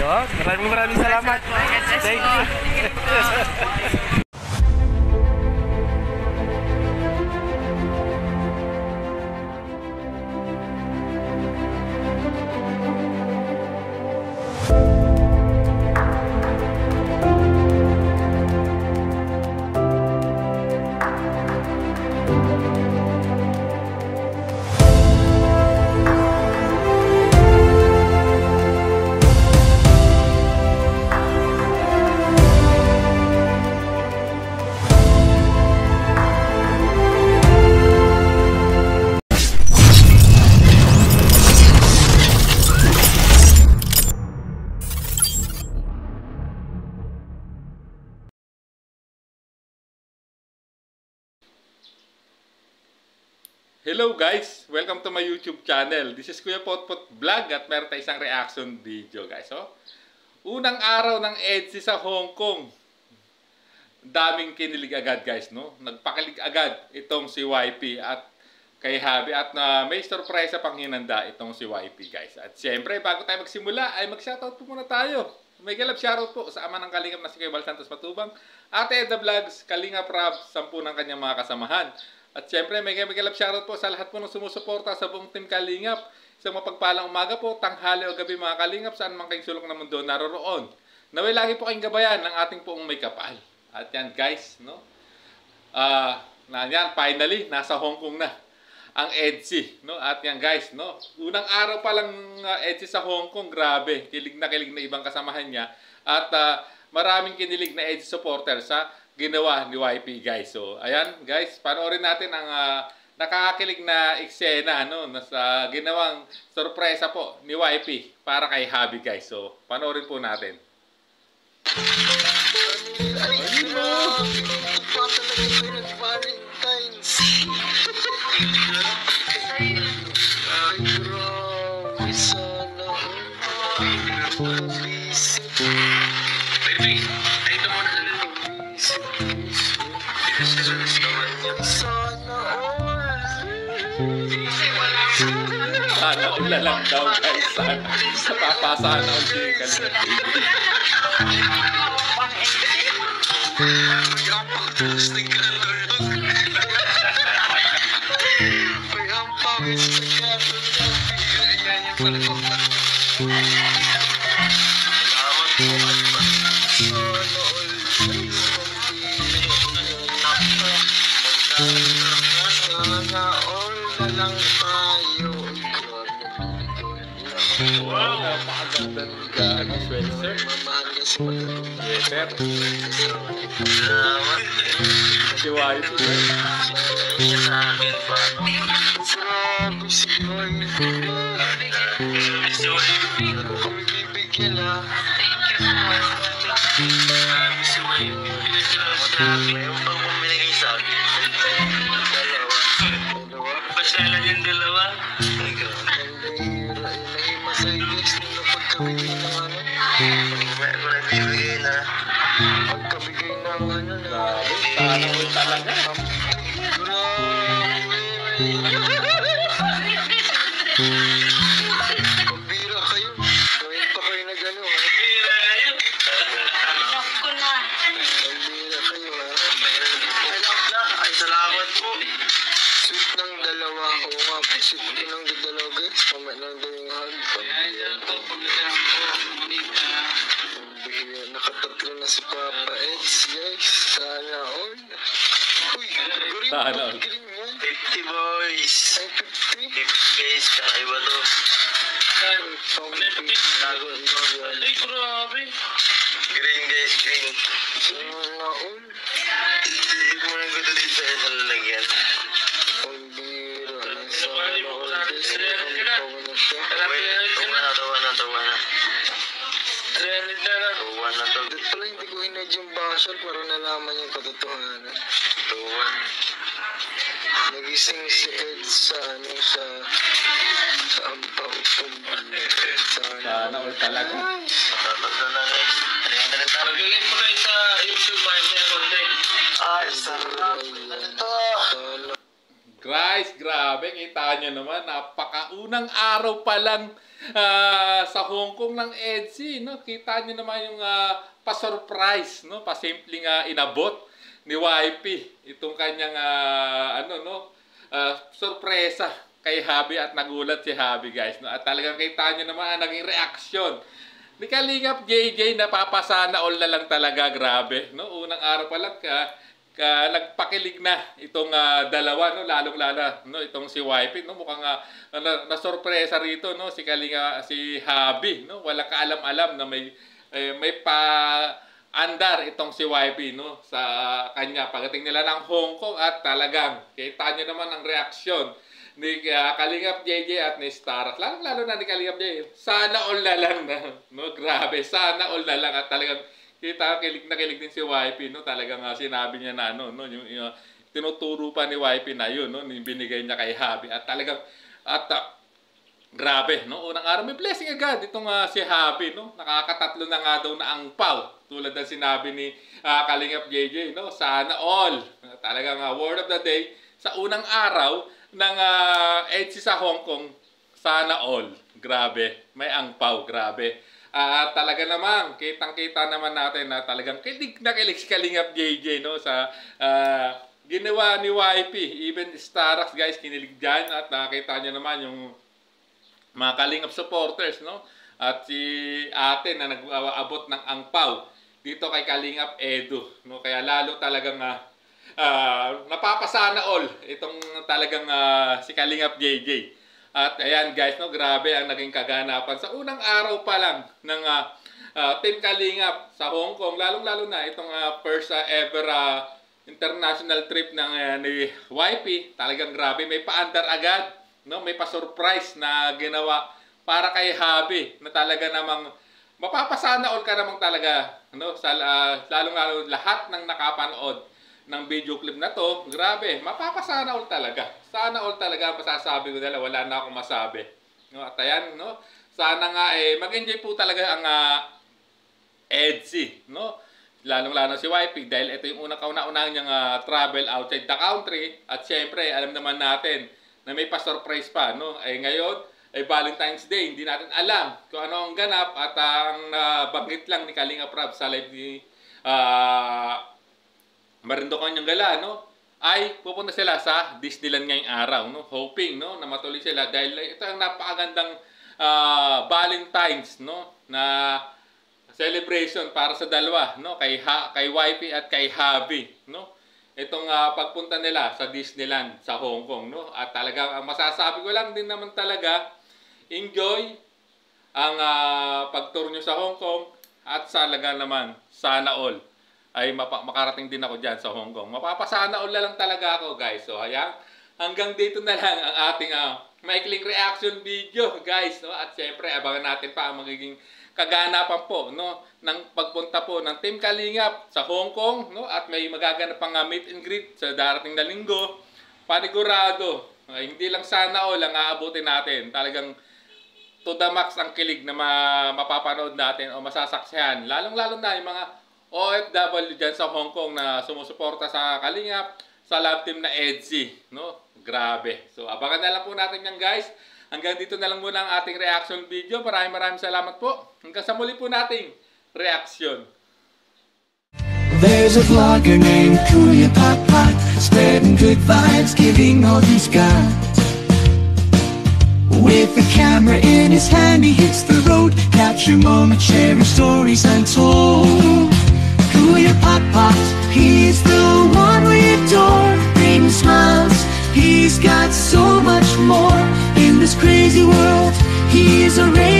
Yun, maraming salamat. Thank you. Hello guys! Welcome to my YouTube channel. This is Kuya Potpot Vlog at meron tayo isang reaction video guys. So, unang araw ng EDSI sa Hong Kong. Daming kinilig agad guys, no? Nagpakilig agad itong si YP at kay Javi at may sorpresa pang hinanda itong si YP guys. At siyempre, bago tayo magsimula ay mag-shoutout po muna tayo. May galap shoutout po sa ama ng Kalingap na si Kuya Bal Santos Matubang, Ate Edda Vlogs, Kalingap Rab, 10 ng kanyang mga kasamahan. At syempre, may galap shoutout po sa lahat po ng sumusuporta sa buong Team Kalingap. Isang mapagpalang umaga po, tanghali o gabi mga Kalingap, saan man kayong sulok ng mundo naroroon. Naway lagi po kayong gabayan ng ating poong may kapal. At yan guys, no? Yan, finally, nasa Hong Kong na ang EDSI, no? At yan guys, no? Unang araw pa lang EDSI sa Hong Kong, grabe. Kilig na ibang kasamahan niya. At maraming kinilig na EDSI supporter sa ginawa ni YP guys. So, ayan guys, panoorin natin ang nakakakilig na eksena, no? Nasa ginawang sorpresa po ni YP para kay Javi guys. So, panoorin po natin. Sana ula lang daw guys. Sana papasahan ako si Kalingap Baby. Wow, napakaganda ng gagi, sweater. Yes, sir. Si YP, sir. Sana all talaga. Pabira kayo. Gawin pa kayo na gano'n. Pabira kayo. Pabira kayo. Ay, salamat po. Sweet ng dalawa. Oo nga po. Sweet ko ng dalawa guys. Mamay lang daw yung hug. Nakatatlo na si Papa Eds guys. Sana all. Uy, Sana all. 50 boys. Ay, 50? 50 guys. Kakaiba to. Ay, grabe. Green guys, green. Sana all. Hindi ko na gusto dito sa isang lalagyan. Pambira. Sana all guys. Tawa na. Tuwan na to. Dito pala hindi ko inad yung basal para nalaman yung katotohanan. Tuwan. Nagising si Ed sa ampaw. Sana all talaga. Matatag na guys. Magaling mo kayo sa YouTube, may meron din. Ay, sarap. Guys, grabe, kita nyo naman, napakaunang araw pa lang sa Hong Kong ng EDSI, no? Kita nyo naman yung pa-surprise, no? Pa-simpleng inabot ni YP itong kanyang sorpresa kay Habi, at nagulat si Habi, guys, no? At talagang kita nyo naman ang naging reaksyon ni Kalingap JJ. Napapasana all na lang talaga, grabe, no? Unang araw pa lang nagpakilig na itong dalawa, no? Lalong-lalo, no? Itong si YP, no? Mukhang na-sorpresa rito, no? Si Habi, no? Wala kaalam-alam na may andar itong si YP, no? Sa kanya pagdating nila ng Hong Kong, at talagang kita nyo naman ang reaksyon ni Kalingap JJ at ni Staras. Lalo na ni Kalingap JJ. Sana all na lang na, no? Grabe, sana all na lang, at talagang kita kilig na kilig din si YP, no? Talagang sinabi niya na no, yung tinuturo pa ni YP na yun, no? Yung binigay niya kay Habi, at talagang grabe, no? Unang araw may blessing agad itong si Habi, no? Nakakatatlo na nga daw na angpaw, tulad ng sinabi ni Kalingap JJ, no? Sana all. Talagang word of the day sa unang araw ng EDSI sa Hong Kong, sana all. Grabe, may angpaw, grabe. Talaga naman, kitang-kita naman natin na talagang kilig na kilig si Kalingap JJ, no? Sa ginawa ni YP. Even Staras, guys, kinilig dyan, at nakita nyo naman yung mga Kalingap supporters, no? At si ate na nag-abot ng angpaw dito kay Kalingap Edu, no? Kaya lalo talagang napapasana all itong talagang si Kalingap JJ. At ayan, guys, no, grabe ang naging kaganapan sa unang araw pa lang ng Team Kalingap sa Hong Kong. Lalong-lalo na itong first ever international trip ng ni YP. Talagang grabe, may paandar agad, no? May pa-surprise na ginawa para kay Habi, na talaga namang mapapasana all ka namang talaga, no? Sa lalong-lalo lahat ng nakapanood ng video clip na to, grabe, mapapasana all talaga. Sana all talaga, masasabi ko nila, wala na akong masabi. No, at ayan, no, sana nga mag-enjoy po talaga ang EDSI, no? Lalong-lalo si YP, dahil ito yung unang kauna-unang niyang travel outside the country, at syempre, alam naman natin na may pa-surprise pa, no? Ngayon ay Valentine's Day, hindi natin alam kung ano ang ganap, at ang banggit lang ni Kalingap Rab sa live ni Marinduque yung gala, no? Ay pupunta sila sa Disneyland ngayong araw, no? Hoping, no, na matuloy sila, dahil ito ang napakagandang Valentine's, no, na celebration para sa dalawa, no, kay YP at kay Habi, no? Itong pagpunta nila sa Disneyland sa Hong Kong, no? At talagang masasabi ko lang din naman talaga, enjoy ang pag-tour nyo sa Hong Kong, at salaga naman sana all ay makarating din ako dyan sa Hong Kong. Mapapasana all na lang talaga ako, guys. So, ayan. Hanggang dito na lang ang ating maikling reaction video, guys. No? At syempre, abangan natin pa ang magiging kaganapan po, no, ng pagpunta po ng Team Kalingap sa Hong Kong. No? At may magaganap pang meet and greet sa darating na linggo. Panigurado. Hindi lang sana all ang aabutin natin. Talagang to the max ang kilig na mapapanood natin o masasaksihan. Lalong-lalo na yung mga OFW dyan sa Hong Kong na sumusuporta sa Kalingap, sa love team na EDSI, no? Grabe. So, abangan na lang po natin yan, guys. Hanggang dito na lang muna ang ating reaction video. Maraming salamat po. Hanggang sa muli po nating reaction. There's a vlogger named Kuya Pot, spreading good vibes, giving all he's got. With the camera in his hand, he hits the road, capture moments, sharing stories untold. Kuya Pot, he's the one we adore, bringing smiles, he's got so much more. In this crazy world, he is a ray